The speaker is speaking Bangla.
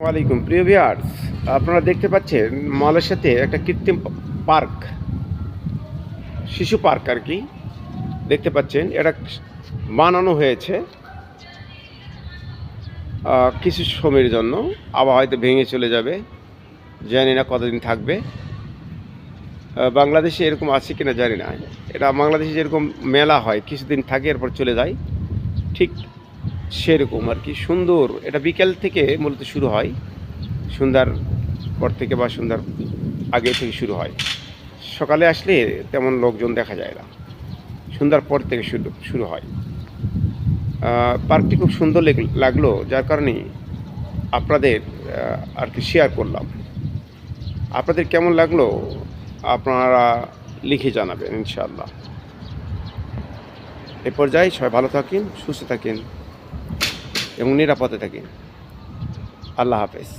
ওয়ালাইকুম প্রিয় ভিউয়ার্স, আপনারা দেখতে পাচ্ছেন মালয়েশিয়াতে একটা কৃত্রিম পার্ক, শিশু পার্ক আর কি দেখতে পাচ্ছেন। এটা বানানো হয়েছে কিছু সময়ের জন্য, আবার হয়তো ভেঙে চলে যাবে, জানি না কতদিন থাকবে। বাংলাদেশে এরকম আছে কিনা জানি না। এটা বাংলাদেশে যেরকম মেলা হয় কিছুদিন থাকে এরপর চলে যায়, ঠিক সেরকম আর কি। সুন্দর, এটা বিকেল থেকে মূলত শুরু হয়, সন্ধ্যার পর থেকে বা সন্ধ্যার আগে থেকে শুরু হয়। সকালে আসলে তেমন লোকজন দেখা যায় না, সন্ধ্যার পর থেকে শুরু হয়। পার্কটি খুব সুন্দর লাগলো, যার কারণে আপনাদের আর কি শেয়ার করলাম। আপনাদের কেমন লাগলো আপনারা লিখে জানাবেন ইনশাআল্লাহ। এ পর্যায়ে সবাই ভালো থাকেন, সুস্থ থাকেন এবং নিরাপদে থাকেন। আল্লাহ হাফেজ।